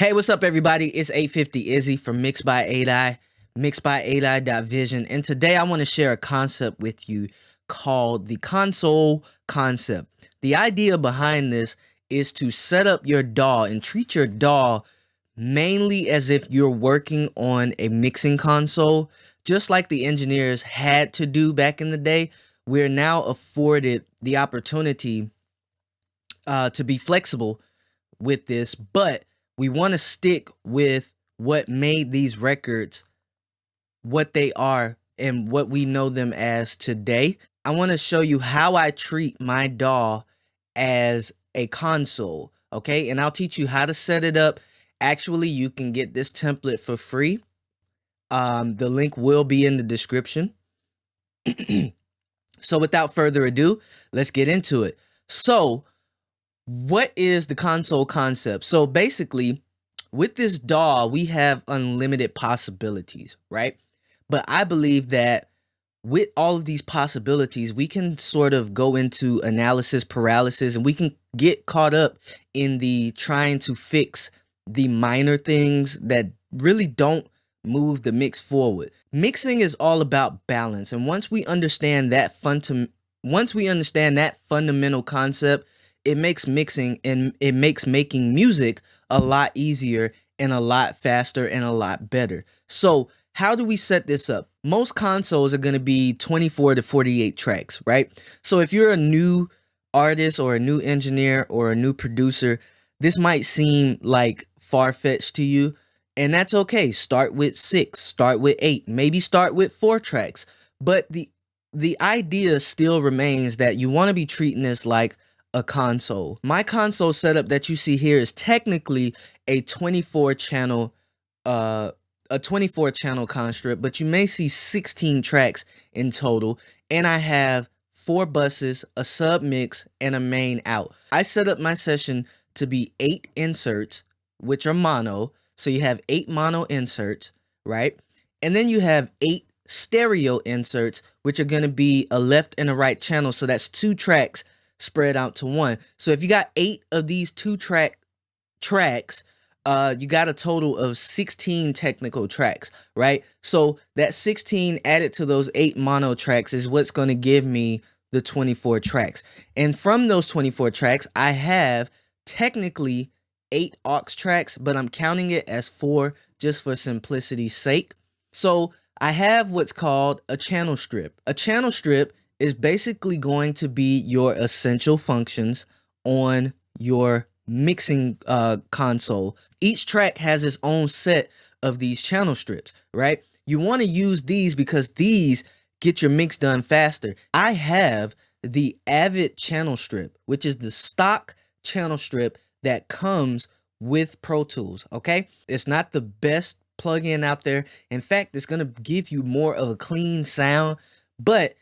Hey, what's up, everybody? It's 850 Izzy from Mixed by 8i, mixedby8i.vision, and today I want to share a concept with you called the console concept. The idea behind this is to set up your DAW and treat your DAW mainly as if you're working on a mixing console, just like the engineers had to do back in the day. We're now afforded the opportunity to be flexible with this, but we want to stick with what made these records what they are and what we know them as today. I want to show you how I treat my DAW as a console, okay? And I'll teach you how to set it up. Actually, you can get this template for free. The link will be in the description. So without further ado, let's get into it. So what is the console concept? So basically, with this DAW, we have unlimited possibilities, right? But I believe that with all of these possibilities, we can sort of go into analysis paralysis, and we can get caught up in the trying to fix the minor things that really don't move the mix forward. Mixing is all about balance, and once we understand that fundamental concept, it makes mixing and it makes making music a lot easier and a lot faster and a lot better. So how do we set this up? Most consoles are going to be 24 to 48 tracks, right? So if you're a new artist or a new engineer or a new producer, this might seem like far-fetched to you, and that's okay. Start with 6, start with 8, maybe start with 4 tracks. But the idea still remains that you want to be treating this like a console. My console setup that you see here is technically a 24 channel construct, but you may see 16 tracks in total, and I have 4 buses, a sub mix, and a main out. I set up my session to be 8 inserts, which are mono. So you have 8 mono inserts, right? And then you have 8 stereo inserts, which are going to be a left and a right channel. So that's 2 tracks spread out to 1. So if you got 8 of these 2-track tracks, you got a total of 16 technical tracks, right? So that 16 added to those 8 mono tracks is what's going to give me the 24 tracks. And from those 24 tracks, I have technically 8 aux tracks, but I'm counting it as 4 just for simplicity's sake. So I have what's called a channel strip. A channel strip is basically going to be your essential functions on your mixing console. Each track has its own set of these channel strips, right? You want to use these because these get your mix done faster. I have the Avid channel strip, which is the stock channel strip that comes with Pro Tools, okay? It's not the best plugin out there. In fact, it's going to give you more of a clean sound, but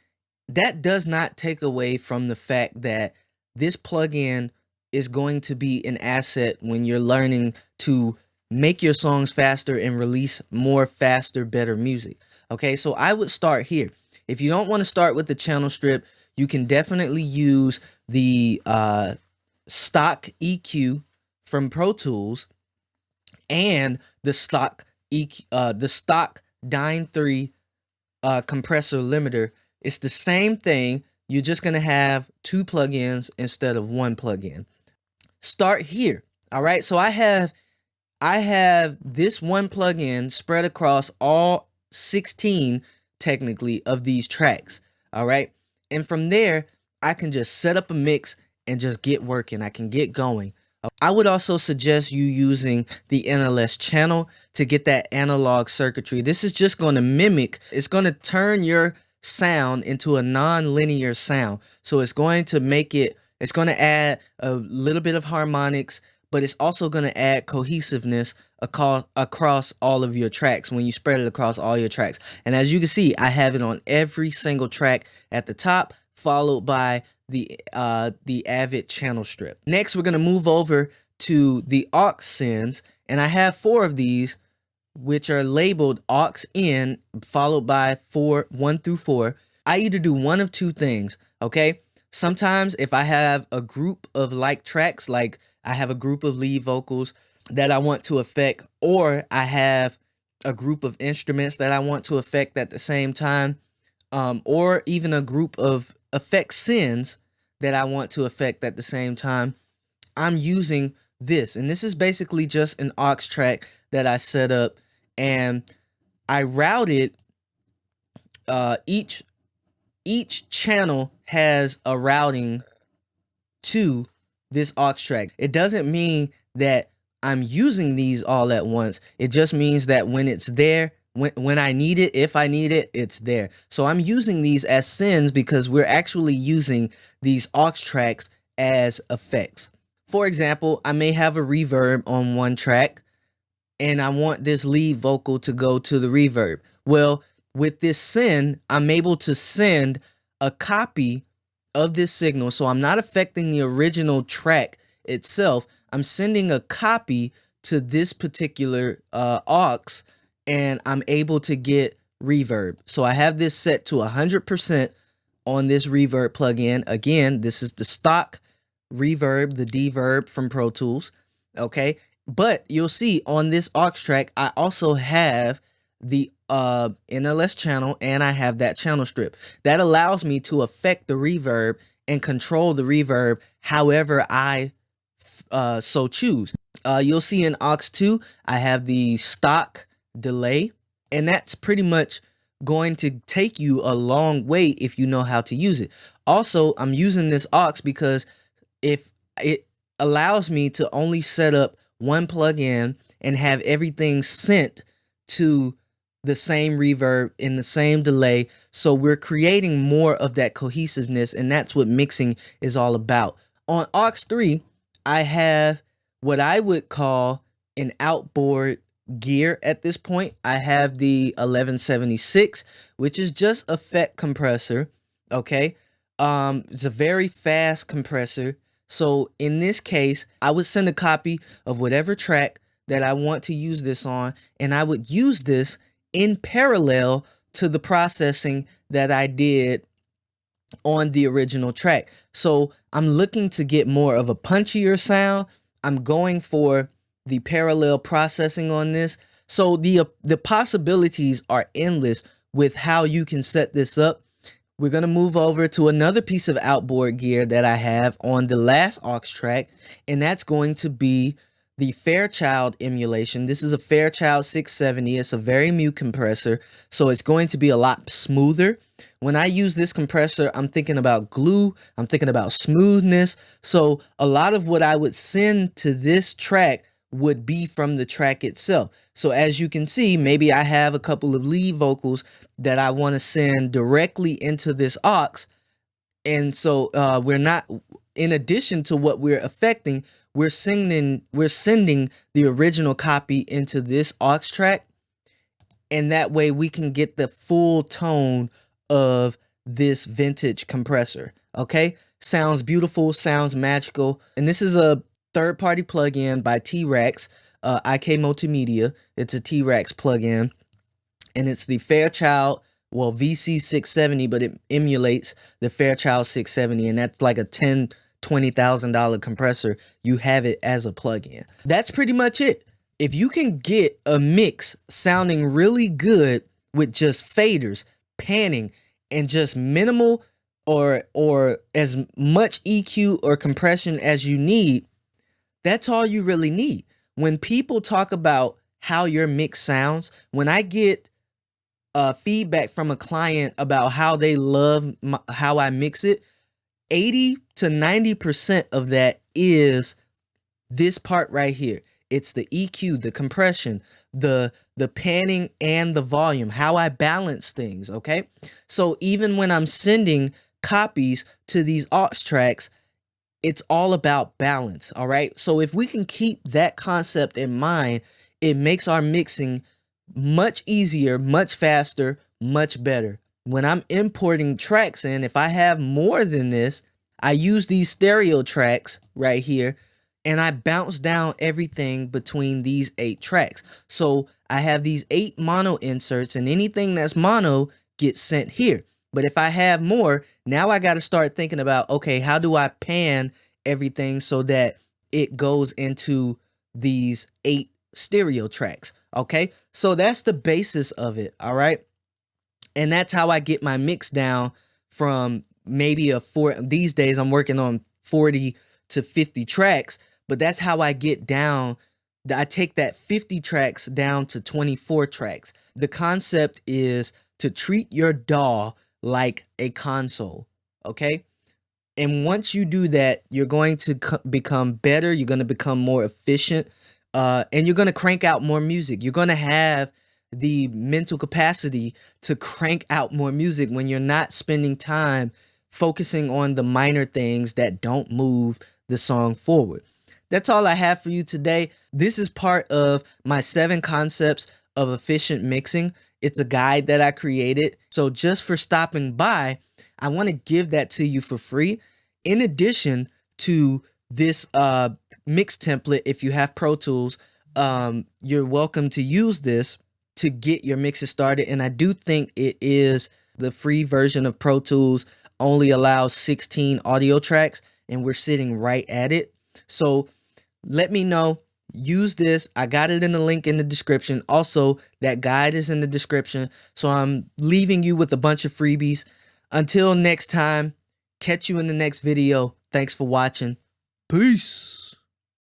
that does not take away from the fact that this plugin is going to be an asset when you're learning to make your songs faster and release more faster, better music. Okay, so I would start here. If you don't want to start with the channel strip, you can definitely use the stock EQ from Pro Tools and the stock Dyne 3 compressor limiter. It's the same thing. You're just going to have 2 plugins instead of 1 plugin. Start here. All right. So I have this 1 plugin spread across all 16 technically of these tracks. All right. And from there, I can just set up a mix and just get working. I can get going. I would also suggest you using the NLS channel to get that analog circuitry. This is just going to mimic, it's going to turn your sound into a non-linear sound. So it's going to make it, it's going to add a little bit of harmonics, but it's also going to add cohesiveness across all of your tracks when you spread it across all your tracks. And as you can see, I have it on every single track at the top, followed by the Avid channel strip. Next, we're going to move over to the aux sends, and I have 4 of these, which are labeled aux in, followed by 1 through 4. I either do one of 2 things, okay? Sometimes if I have a group of like tracks, like I have a group of lead vocals, that I want to affect, or I have a group of instruments that I want to affect at the same time, or even a group of effect sends that I want to affect at the same time, I'm using this. And this is basically just an aux track that I set up, and I routed each channel has a routing to this aux track. It doesn't mean that I'm using these all at once. It just means that when it's there, when I need it, if I need it, it's there. So I'm using these as sends because we're actually using these aux tracks as effects. For example, I may have a reverb on one track and I want this lead vocal to go to the reverb. Well, with this send, I'm able to send a copy of this signal. So I'm not affecting the original track itself. I'm sending a copy to this particular aux, and I'm able to get reverb. So I have this set to 100% on this reverb plugin. Again, this is the stock reverb, the D-verb from Pro Tools. Okay, but you'll see on this aux track, I also have the NLS channel, and I have that channel strip that allows me to affect the reverb and control the reverb however I so choose. You'll see in aux 2 I have the stock delay, and that's pretty much going to take you a long way if you know how to use it. Also, I'm using this aux because if it allows me to only set up one plugin and have everything sent to the same reverb in the same delay. So we're creating more of that cohesiveness, and that's what mixing is all about. On aux 3, I have what I would call an outboard gear at this point. I have the 1176, which is just effect compressor. Okay. It's a very fast compressor. So in this case, I would send a copy of whatever track that I want to use this on, and I would use this in parallel to the processing that I did on the original track. So I'm looking to get more of a punchier sound. I'm going for the parallel processing on this. So the possibilities are endless with how you can set this up. We're going to move over to another piece of outboard gear that I have on the last aux track, and that's going to be the Fairchild emulation. This is a Fairchild 670. It's a very mute compressor, so it's going to be a lot smoother. When I use this compressor, I'm thinking about glue, I'm thinking about smoothness. So a lot of what I would send to this track would be from the track itself. So as you can see, maybe I have a couple of lead vocals that I want to send directly into this aux. And so we're not, in addition to what we're affecting, we're sending the original copy into this aux track, and that way we can get the full tone of this vintage compressor. Okay, sounds beautiful, sounds magical. And this is a third-party plugin by T-Rex, IK Multimedia. It's a T-Rex plugin, and it's the Fairchild, well, VC670, but it emulates the Fairchild 670, and that's like a $20,000 compressor. You have it as a plugin. That's pretty much it. If you can get a mix sounding really good with just faders, panning, and just minimal or as much EQ or compression as you need, that's all you really need. When people talk about how your mix sounds, when I get feedback from a client about how they love how I mix it, 80 to 90% of that is this part right here. It's the EQ, the compression, the panning, and the volume, how I balance things, okay? So even when I'm sending copies to these aux tracks, it's all about balance, all right? So if we can keep that concept in mind, it makes our mixing much easier, much faster, much better. When I'm importing tracks in, if I have more than this, I use these stereo tracks right here, and I bounce down everything between these 8 tracks. So I have these 8 mono inserts, and anything that's mono gets sent here. But if I have more, now I got to start thinking about, okay, how do I pan everything so that it goes into these 8 stereo tracks. Okay, so that's the basis of it. All right, and that's how I get my mix down from maybe these days I'm working on 40 to 50 tracks, but that's how I get down. I take that 50 tracks down to 24 tracks. The concept is to treat your DAW like a console, okay? And once you do that, you're going to become better, you're going to become more efficient, and you're going to crank out more music. You're going to have the mental capacity to crank out more music when you're not spending time focusing on the minor things that don't move the song forward. That's all I have for you today. This is part of my 7 concepts of efficient mixing. It's a guide that I created. So just for stopping by, I want to give that to you for free. In addition to this mix template, if you have Pro Tools, you're welcome to use this to get your mixes started. And I do think it is the free version of Pro Tools only allows 16 audio tracks, and we're sitting right at it. So let me know. Use this. I got it in the link in the description. Also, that guide is in the description. So I'm leaving you with a bunch of freebies. Until next time, catch you in the next video. Thanks for watching. Peace.